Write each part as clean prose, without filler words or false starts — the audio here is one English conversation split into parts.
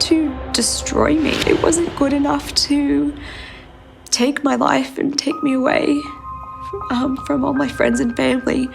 to destroy me. It wasn't good enough to take my life and take me away from all my friends and family.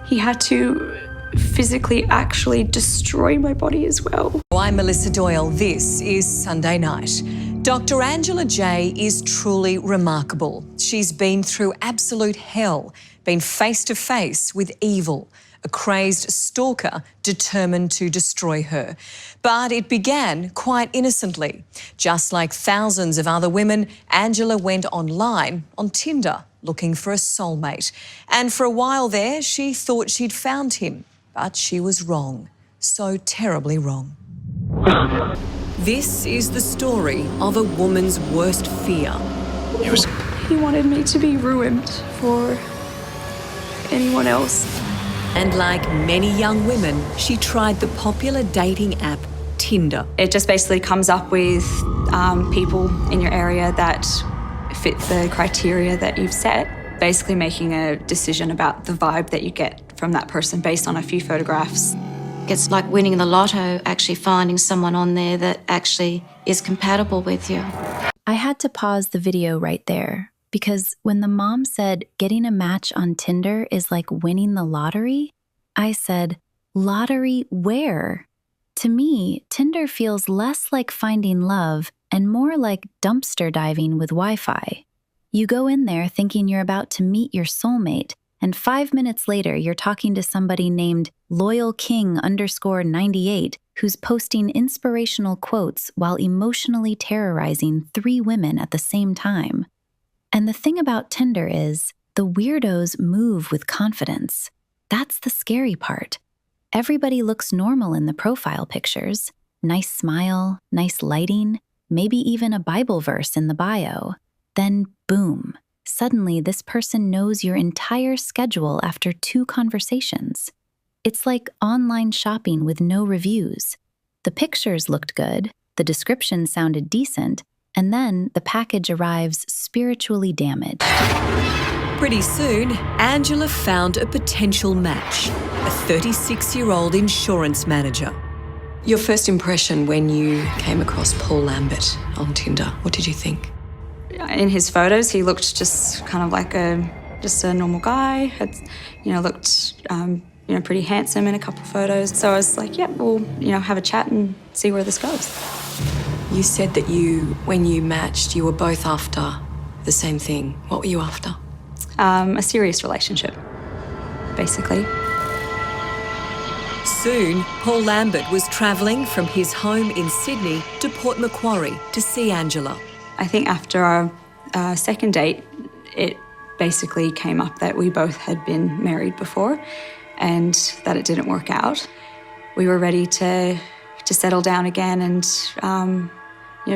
He had to physically actually destroy my body as well. I'm Melissa Doyle. This is Sunday Night. Dr. Angela J is truly remarkable. She's been through absolute hell, been face to face with evil, a crazed stalker determined to destroy her. But it began quite innocently. Just like thousands of other women, Angela went online on Tinder looking for a soulmate. And for a while there, she thought she'd found him. But she was wrong. So terribly wrong. This is the story of a woman's worst fear. He wanted me to be ruined for anyone else. And like many young women, she tried the popular dating app Tinder. It just basically comes up with people in your area that fit the criteria that you've set, basically making a decision about the vibe that you get from that person based on a few photographs. It's like winning the lotto, actually finding someone on there that actually is compatible with you. I had to pause the video right there because when the mom said getting a match on Tinder is like winning the lottery, I said, lottery where? To me, Tinder feels less like finding love and more like dumpster diving with Wi-Fi. You go in there thinking you're about to meet your soulmate, and 5 minutes later, you're talking to somebody named LoyalKing_98 who's posting inspirational quotes while emotionally terrorizing 3 women at the same time. And the thing about Tinder is, the weirdos move with confidence. That's the scary part. Everybody looks normal in the profile pictures. Nice smile, nice lighting, maybe even a Bible verse in the bio. Then, boom. Suddenly, this person knows your entire schedule after 2 conversations. It's like online shopping with no reviews. The pictures looked good, the description sounded decent, and then the package arrives spiritually damaged. Pretty soon, Angela found a potential match, a 36-year-old insurance manager. Your first impression when you came across Paul Lambert on Tinder, what did you think? In his photos, he looked just kind of like a normal guy. Had, looked, pretty handsome in a couple of photos. So I was like, yeah, we'll, have a chat and see where this goes. You said that when you matched, you were both after the same thing. What were you after? A serious relationship, basically. Soon, Paul Lambert was travelling from his home in Sydney to Port Macquarie to see Angela. I think after our second date, it basically came up that we both had been married before and that it didn't work out. We were ready to settle down again and,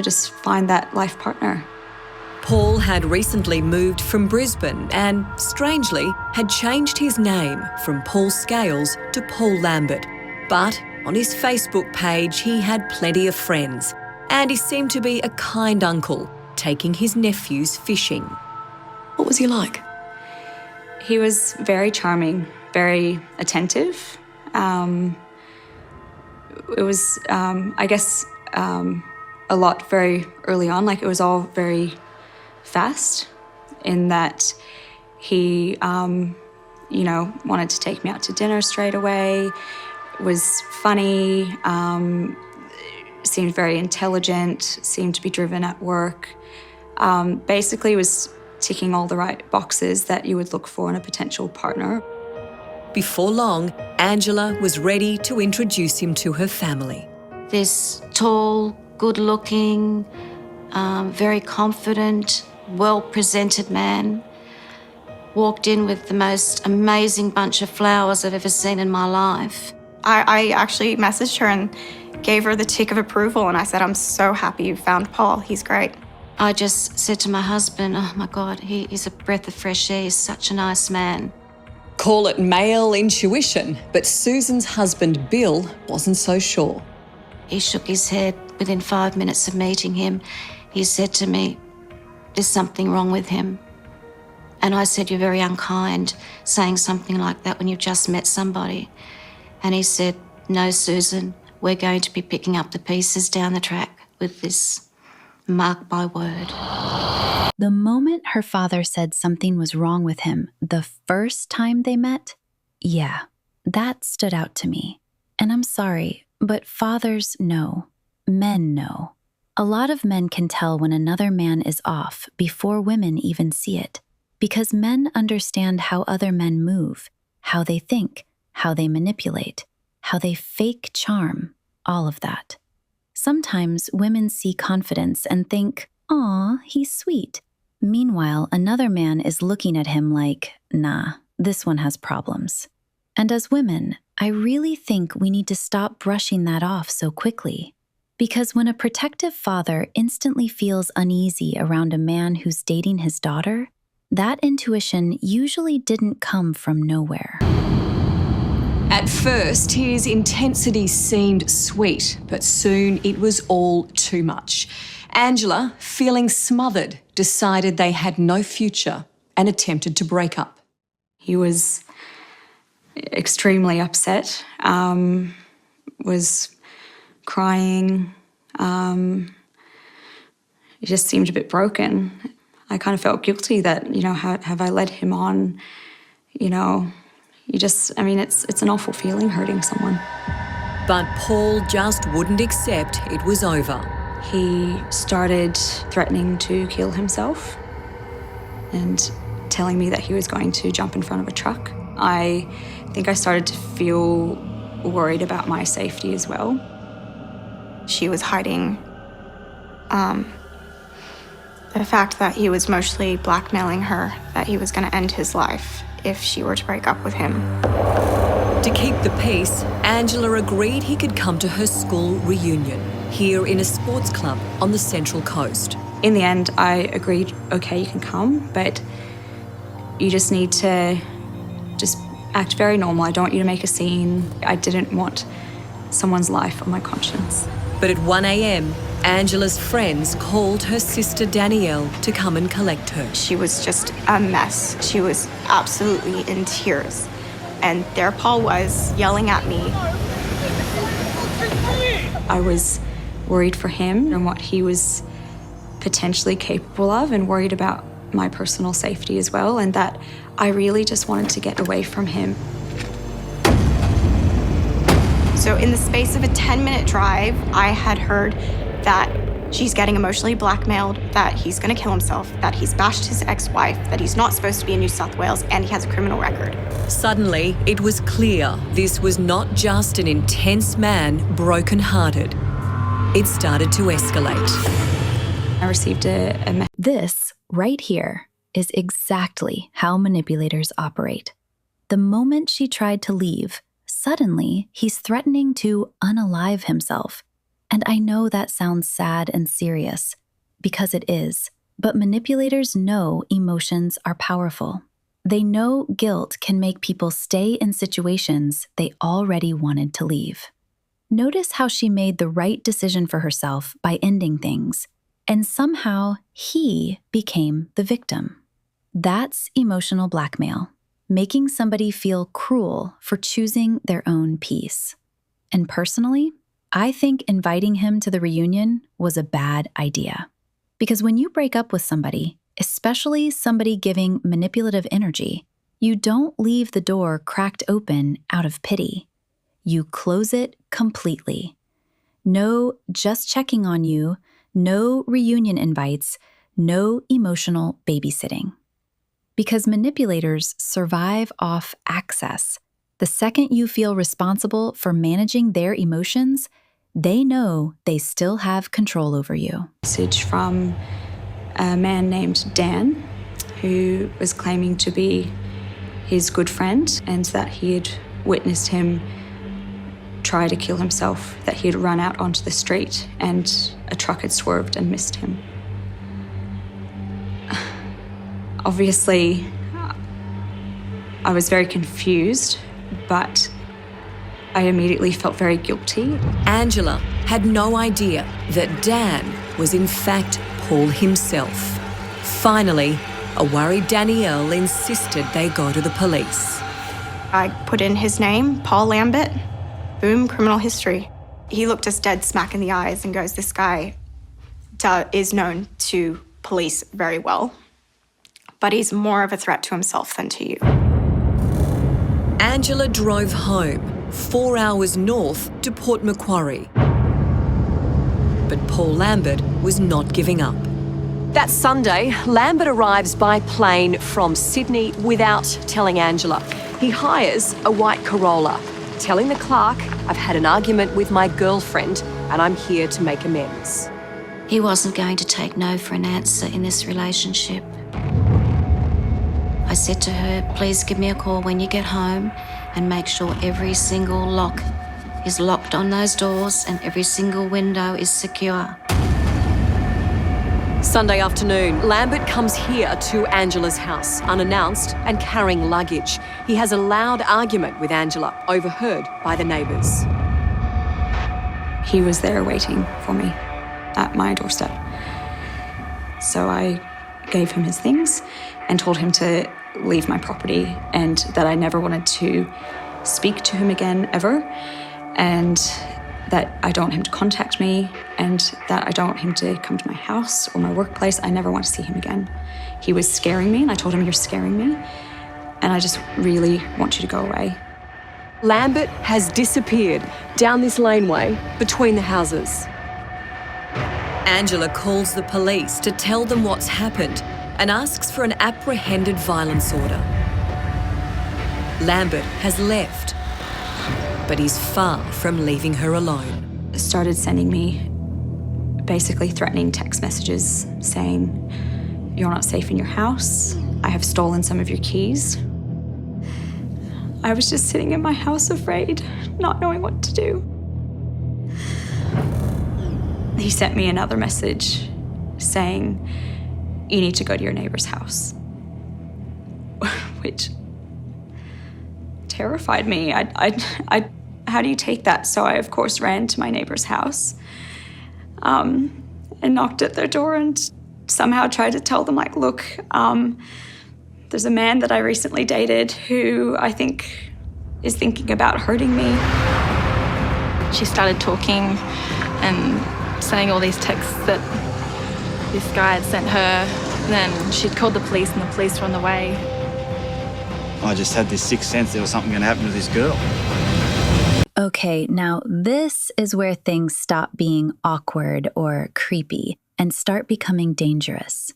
just find that life partner. Paul had recently moved from Brisbane and, strangely, had changed his name from Paul Scales to Paul Lambert. But on his Facebook page, he had plenty of friends. And he seemed to be a kind uncle, taking his nephews fishing. What was he like? He was very charming, very attentive. It was, a lot very early on. Like, it was all very fast in that he, wanted to take me out to dinner straight away, was funny, seemed very intelligent, seemed to be driven at work. Basically was ticking all the right boxes that you would look for in a potential partner. Before long, Angela was ready to introduce him to her family. This tall, good-looking, very confident, well-presented man walked in with the most amazing bunch of flowers I've ever seen in my life. I actually messaged her and gave her the tick of approval, and I said, I'm so happy you found Paul. He's great. I just said to my husband, oh my God, he's a breath of fresh air. He's such a nice man. Call it male intuition, but Susan's husband, Bill, wasn't so sure. He shook his head. Within 5 minutes of meeting him, he said to me, there's something wrong with him. And I said, you're very unkind saying something like that when you've just met somebody. And he said, no, Susan, we're going to be picking up the pieces down the track with this, mark my word. The moment her father said something was wrong with him the first time they met, yeah, that stood out to me. And I'm sorry, but fathers know. Men know. A lot of men can tell when another man is off before women even see it, because men understand how other men move, how they think, how they manipulate, how they fake charm, all of that. Sometimes women see confidence and think, "Aw, he's sweet." Meanwhile, another man is looking at him like, "Nah, this one has problems." And as women, I really think we need to stop brushing that off so quickly. Because when a protective father instantly feels uneasy around a man who's dating his daughter, that intuition usually didn't come from nowhere. At first, his intensity seemed sweet, but soon it was all too much. Angela, feeling smothered, decided they had no future and attempted to break up. He was extremely upset, was crying. He just seemed a bit broken. I kind of felt guilty that, have I led him on? It's an awful feeling hurting someone. But Paul just wouldn't accept it was over. He started threatening to kill himself and telling me that he was going to jump in front of a truck. I think I started to feel worried about my safety as well. She was hiding the fact that he was mostly blackmailing her, that he was going to end his life if she were to break up with him. To keep the peace, Angela agreed he could come to her school reunion here in a sports club on the Central Coast. In the end, I agreed, okay, you can come, but you just need to just act very normal. I don't want you to make a scene. I didn't want someone's life on my conscience. But at 1 a.m, Angela's friends called her sister Danielle to come and collect her. She was just a mess. She was absolutely in tears. And there Paul was, yelling at me. I was worried for him and what he was potentially capable of, and worried about my personal safety as well, and that I really just wanted to get away from him. So in the space of a 10-minute drive, I had heard that she's getting emotionally blackmailed, that he's going to kill himself, that he's bashed his ex-wife, that he's not supposed to be in New South Wales, and he has a criminal record. Suddenly, it was clear this was not just an intense man broken-hearted. It started to escalate. I received a message. This, right here, is exactly how manipulators operate. The moment she tried to leave, suddenly he's threatening to unalive himself. And I know that sounds sad and serious, because it is, but manipulators know emotions are powerful. They know guilt can make people stay in situations they already wanted to leave. Notice how she made the right decision for herself by ending things, and somehow he became the victim. That's emotional blackmail, making somebody feel cruel for choosing their own peace. And personally, I think inviting him to the reunion was a bad idea. Because when you break up with somebody, especially somebody giving manipulative energy, you don't leave the door cracked open out of pity. You close it completely. No just checking on you, no reunion invites, no emotional babysitting. Because manipulators survive off access. The second you feel responsible for managing their emotions, they know they still have control over you. Message from a man named Dan, who was claiming to be his good friend, and that he had witnessed him try to kill himself, that he had run out onto the street and a truck had swerved and missed him. Obviously, I was very confused, but I immediately felt very guilty. Angela had no idea that Dan was in fact Paul himself. Finally, a worried Danielle insisted they go to the police. I put in his name, Paul Lambert. Boom, criminal history. He looked us dead smack in the eyes and goes, "This guy is known to police very well, but he's more of a threat to himself than to you." Angela drove home, 4 hours north to Port Macquarie. But Paul Lambert was not giving up. That Sunday, Lambert arrives by plane from Sydney without telling Angela. He hires a white Corolla, telling the clerk, "I've had an argument with my girlfriend and I'm here to make amends." He wasn't going to take no for an answer in this relationship. I said to her, "Please give me a call when you get home and make sure every single lock is locked on those doors and every single window is secure." Sunday afternoon, Lambert comes here to Angela's house, unannounced and carrying luggage. He has a loud argument with Angela, overheard by the neighbours. He was there waiting for me at my doorstep. So I gave him his things and told him to leave my property and that I never wanted to speak to him again ever, and that I don't want him to contact me, and that I don't want him to come to my house or my workplace. I never want to see him again. He was scaring me, and I told him, "You're scaring me, and I just really want you to go away." Lambert has disappeared down this laneway between the houses. Angela calls the police to tell them what's happened and asks for an apprehended violence order. Lambert has left, but he's far from leaving her alone. Started sending me basically threatening text messages saying, "You're not safe in your house. I have stolen some of your keys." I was just sitting in my house afraid, not knowing what to do. He sent me another message saying, "You need to go to your neighbour's house," which terrified me. How do you take that? So I, of course, ran to my neighbour's house and knocked at their door and somehow tried to tell them, like, "Look, there's a man that I recently dated who I think is thinking about hurting me." She started talking and saying all these texts that this guy had sent her. Then she'd called the police and the police were on the way. I just had this sixth sense there was something going to happen to this girl. Okay, now this is where things stop being awkward or creepy and start becoming dangerous.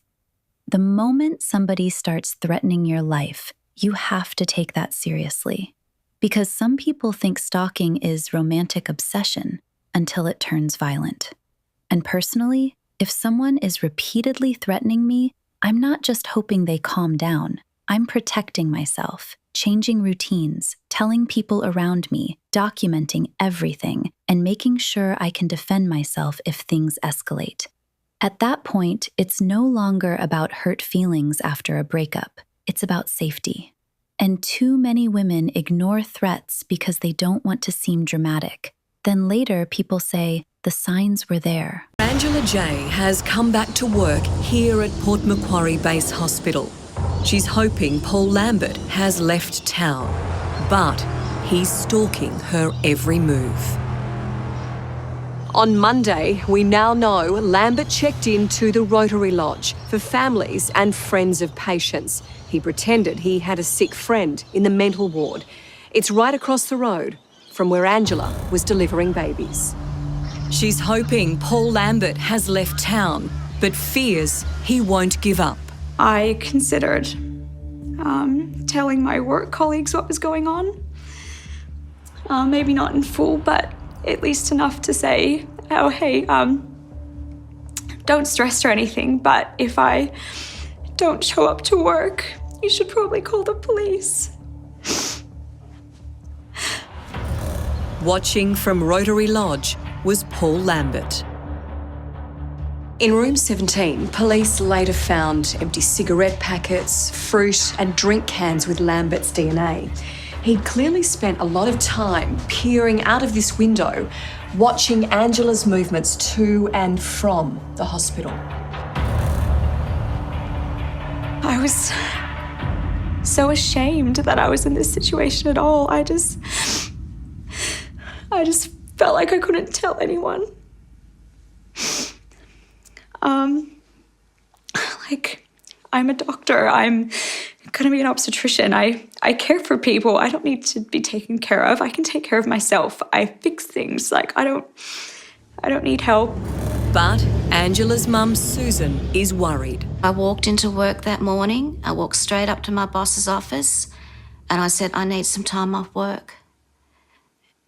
The moment somebody starts threatening your life, you have to take that seriously. Because some people think stalking is romantic obsession until it turns violent. And personally, if someone is repeatedly threatening me, I'm not just hoping they calm down. I'm protecting myself, changing routines, telling people around me, documenting everything, and making sure I can defend myself if things escalate. At that point, it's no longer about hurt feelings after a breakup. It's about safety. And too many women ignore threats because they don't want to seem dramatic. Then later, people say, the signs were there. Angela J has come back to work here at Port Macquarie Base Hospital. She's hoping Paul Lambert has left town, but he's stalking her every move. On Monday, we now know Lambert checked into the Rotary Lodge for families and friends of patients. He pretended he had a sick friend in the mental ward. It's right across the road from where Angela was delivering babies. She's hoping Paul Lambert has left town, but fears he won't give up. I considered telling my work colleagues what was going on. Maybe not in full, but at least enough to say, oh, hey, don't stress or anything, but if I don't show up to work, you should probably call the police. Watching from Rotary Lodge was Paul Lambert. In room 17, police later found empty cigarette packets, fruit and drink cans with Lambert's DNA. He'd clearly spent a lot of time peering out of this window, watching Angela's movements to and from the hospital. I was so ashamed that I was in this situation at all. I just felt like I couldn't tell anyone. Like, I'm a doctor. I'm going to be an obstetrician. I care for people. I don't need to be taken care of. I can take care of myself. I fix things. Like, I don't need help. But Angela's mum, Susan, is worried. I walked into work that morning. I walked straight up to my boss's office and I said, I need some time off work.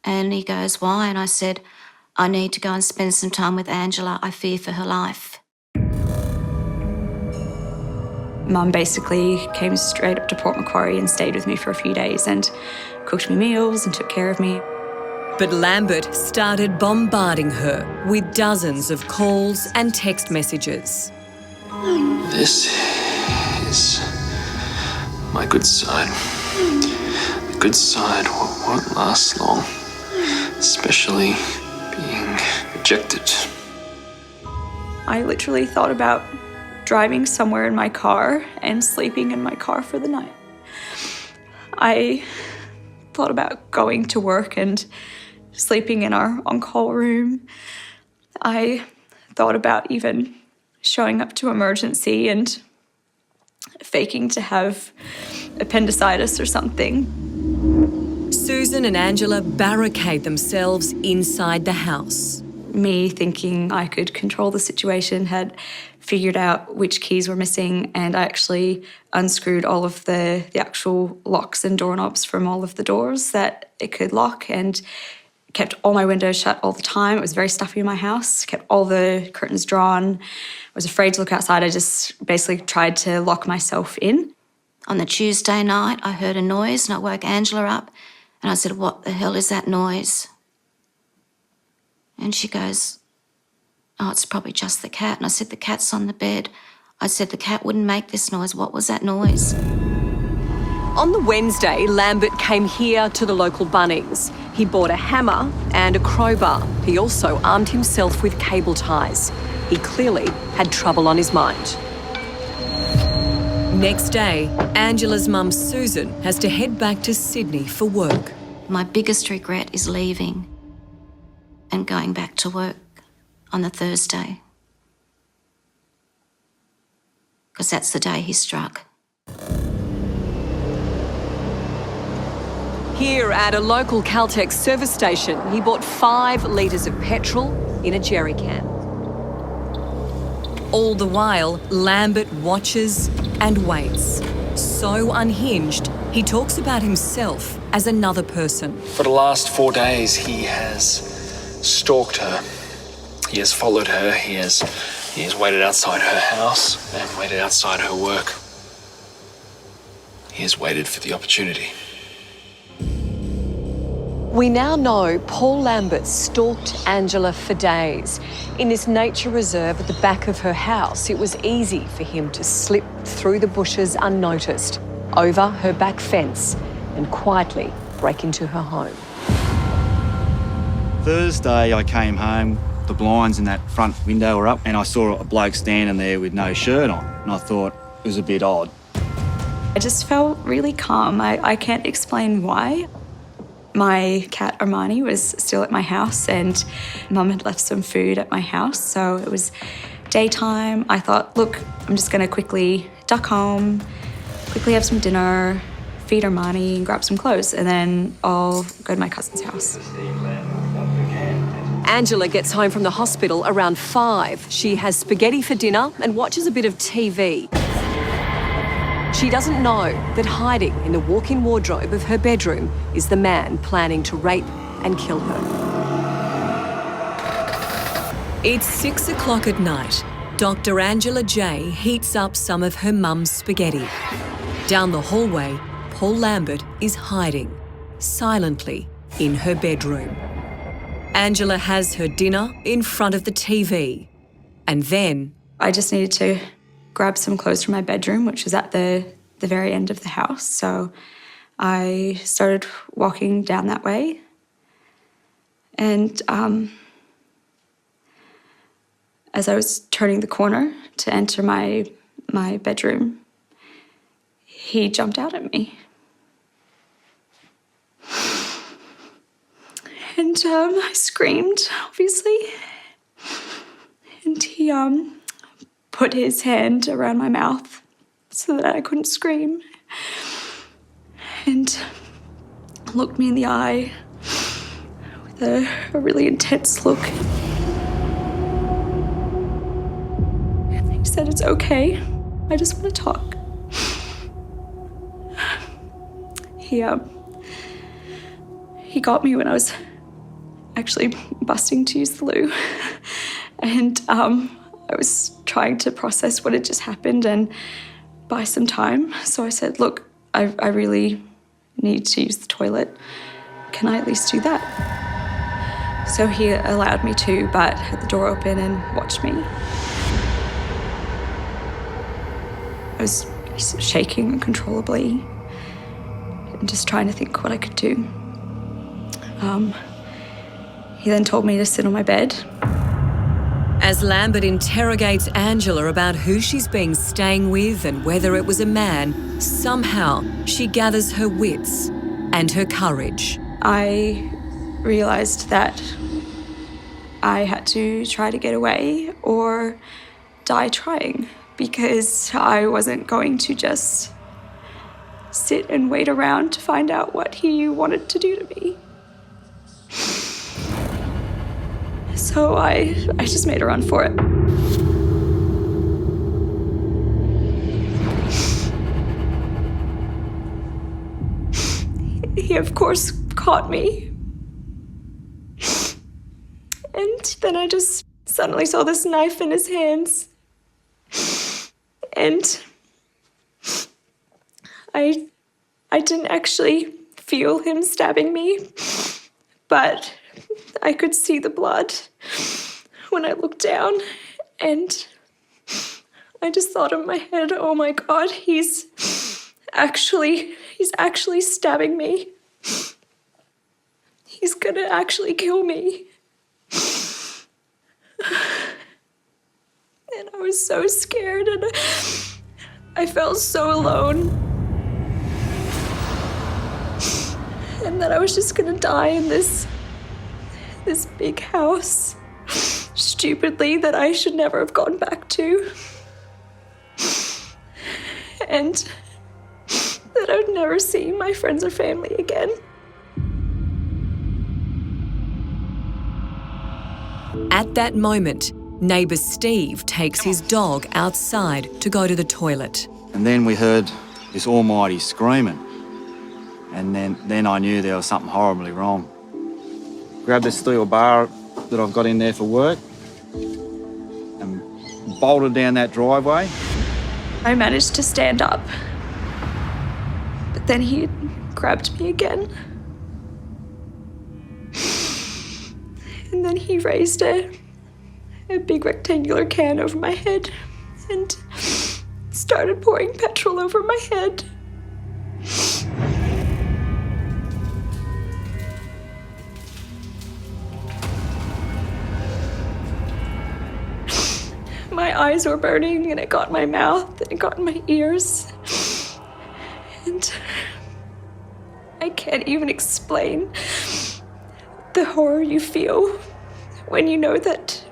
And he goes, why? And I said, I need to go and spend some time with Angela. I fear for her life. Mum basically came straight up to Port Macquarie and stayed with me for a few days and cooked me meals and took care of me. But Lambert started bombarding her with dozens of calls and text messages. This is my good side. The good side won't last long, especially being rejected. I literally thought about driving somewhere in my car and sleeping in my car for the night. I thought about going to work and sleeping in our on-call room. I thought about even showing up to emergency and faking to have appendicitis or something. Susan and Angela barricade themselves inside the house. Me thinking I could control the situation, had figured out which keys were missing, and I actually unscrewed all of the actual locks and doorknobs from all of the doors that it could lock, and kept all my windows shut all the time. It was very stuffy in my house, kept all the curtains drawn. I was afraid to look outside. I just basically tried to lock myself in. On the Tuesday night, I heard a noise and I woke Angela up and I said, what the hell is that noise? And she goes, oh, it's probably just the cat. And I said, the cat's on the bed. I said, the cat wouldn't make this noise. What was that noise? On the Wednesday, Lambert came here to the local Bunnings. He bought a hammer and a crowbar. He also armed himself with cable ties. He clearly had trouble on his mind. Next day, Angela's mum, Susan, has to head back to Sydney for work. My biggest regret is leaving and going back to work on the Thursday, because that's the day he struck. Here at a local Caltex service station, he bought 5 litres of petrol in a jerry can. All the while, Lambert watches and waits. So unhinged, he talks about himself as another person. For the last 4 days, he has stalked her. He has followed her. He has waited outside her house and waited outside her work. He has waited for the opportunity. We now know Paul Lambert stalked Angela for days. In this nature reserve at the back of her house, it was easy for him to slip through the bushes unnoticed, over her back fence, and quietly break into her home. Thursday I came home, the blinds in that front window were up and I saw a bloke standing there with no shirt on and I thought it was a bit odd. I just felt really calm. I can't explain why. My cat Armani was still at my house and Mum had left some food at my house, so it was daytime. I thought, look, I'm just gonna quickly duck home, quickly have some dinner, feed Armani and grab some clothes, and then I'll go to my cousin's house. Angela gets home from the hospital around 5. She has spaghetti for dinner and watches a bit of TV. She doesn't know that hiding in the walk-in wardrobe of her bedroom is the man planning to rape and kill her. It's 6 o'clock at night. Dr. Angela J heats up some of her mum's spaghetti. Down the hallway, Paul Lambert is hiding, silently, in her bedroom. Angela has her dinner in front of the TV. And then... I just needed to grab some clothes from my bedroom, which was at the very end of the house. So I started walking down that way. And as I was turning the corner to enter my bedroom, he jumped out at me. And I screamed, obviously. And he put his hand around my mouth so that I couldn't scream. And looked me in the eye with a really intense look. And he said, "It's okay. I just want to talk." He got me when I was actually busting to use the loo. And I was trying to process what had just happened and buy some time. So I said, "Look, I really need to use the toilet. Can I at least do that?" So he allowed me to, but had the door open and watched me. I was shaking uncontrollably and just trying to think what I could do. He then told me to sit on my bed. As Lambert interrogates Angela about who she's been staying with and whether it was a man, somehow she gathers her wits and her courage. I realised that I had to try to get away or die trying, because I wasn't going to just sit and wait around to find out what he wanted to do to me. So I just made a run for it. He, of course, caught me. And then I just suddenly saw this knife in his hands. And I didn't actually feel him stabbing me, but I could see the blood when I looked down, and I just thought in my head, "Oh my God, he's actually stabbing me. He's gonna actually kill me." And I was so scared, and I felt so alone. And that I was just gonna die in this big house, stupidly, that I should never have gone back to. And that I would never see my friends or family again. At that moment, neighbour Steve takes his dog outside to go to the toilet. And then we heard this almighty screaming. And then I knew there was something horribly wrong. Grabbed this steel bar that I've got in there for work and bolted down that driveway. I managed to stand up, but then he grabbed me again. And then he raised a big rectangular can over my head and started pouring petrol over my head. My eyes were burning, and it got in my mouth, and it got in my ears. And I can't even explain the horror you feel when you know that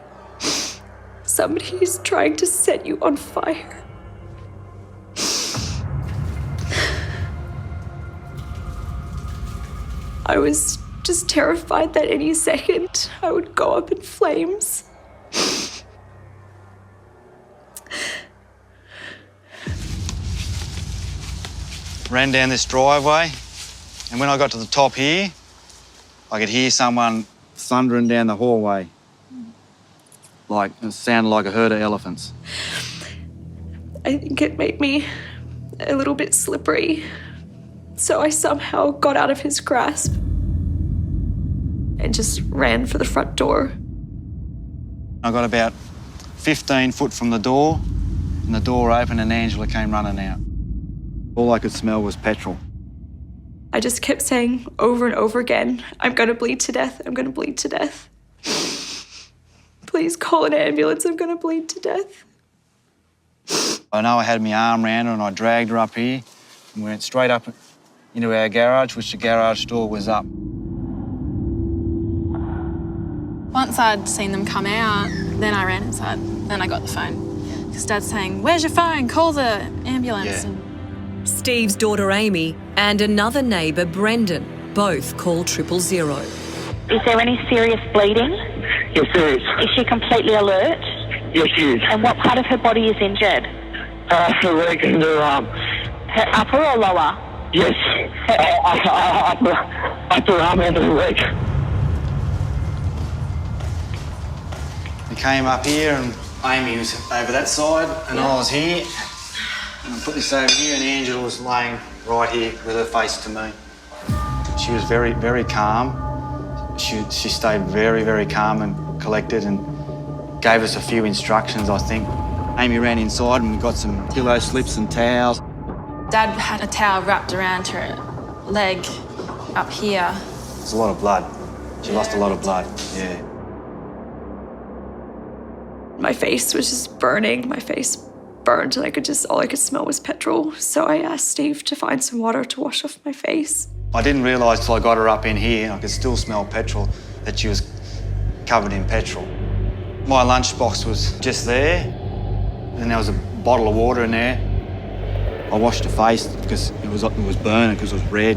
somebody is trying to set you on fire. I was just terrified that any second I would go up in flames. Ran down this driveway, and when I got to the top here, I could hear someone thundering down the hallway. Like, it sounded like a herd of elephants. I think it made me a little bit slippery, so I somehow got out of his grasp and just ran for the front door. I got about 15 foot from the door, and the door opened and Angela came running out. All I could smell was petrol. I just kept saying over and over again, "I'm gonna bleed to death, I'm gonna bleed to death. Please call an ambulance, I'm gonna bleed to death." I know I had my arm around her and I dragged her up here and went straight up into our garage, which the garage door was up. Once I'd seen them come out, then I ran inside. Then I got the phone. Because Dad's saying, "Where's your phone? Call the ambulance." Yeah. Steve's daughter Amy and another neighbour Brendan both call 000. Is there any serious bleeding? Yes, there is. Is she completely alert? Yes, she is. And what part of her body is injured? Her leg and her arm. Her upper or lower? Yes. Upper arm and her leg. We came up here and Amy was over that side and I was here. And I put this over here and Angela was laying right here with her face to me. She was very, very calm. She stayed very, very calm and collected and gave us a few instructions, I think. Amy ran inside and we got some pillow slips and towels. Dad had a towel wrapped around her leg up here. It's a lot of blood. She lost a lot of blood, yeah. My face was just burning. My face burned and all I could smell was petrol. So I asked Steve to find some water to wash off my face. I didn't realise till I got her up in here, I could still smell petrol, that she was covered in petrol. My lunchbox was just there, and there was a bottle of water in there. I washed her face because it was burning, because it was red.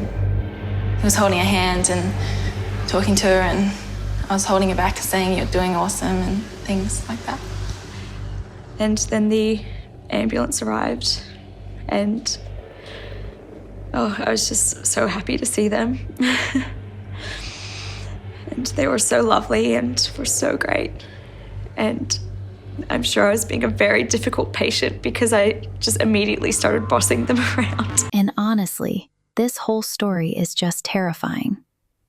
He was holding her hand and talking to her, and I was holding her back saying, "You're doing awesome," and things like that. And then the ambulance arrived and I was just so happy to see them. And they were so lovely and were so great. And I'm sure I was being a very difficult patient because I just immediately started bossing them around. And honestly, this whole story is just terrifying.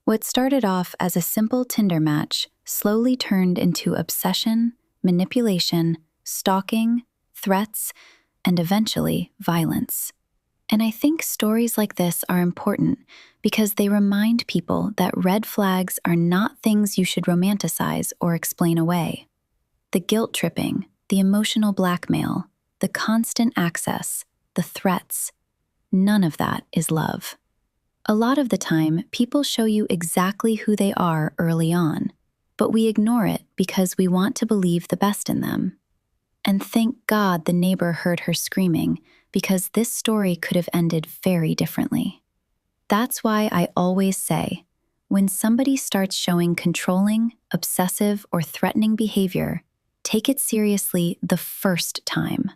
What started off as a simple Tinder match slowly turned into obsession, manipulation, stalking, threats, and eventually violence. And I think stories like this are important because they remind people that red flags are not things you should romanticize or explain away. The guilt tripping, the emotional blackmail, the constant access, the threats, none of that is love. A lot of the time, people show you exactly who they are early on, but we ignore it because we want to believe the best in them. And thank God the neighbor heard her screaming, because this story could have ended very differently. That's why I always say, when somebody starts showing controlling, obsessive, or threatening behavior, take it seriously the first time,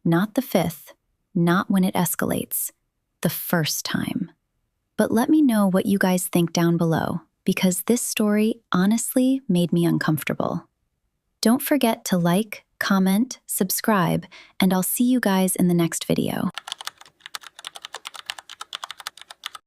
not the 5th, not when it escalates, the first time. But let me know what you guys think down below, because this story honestly made me uncomfortable. Don't forget to like, comment, subscribe, and I'll see you guys in the next video.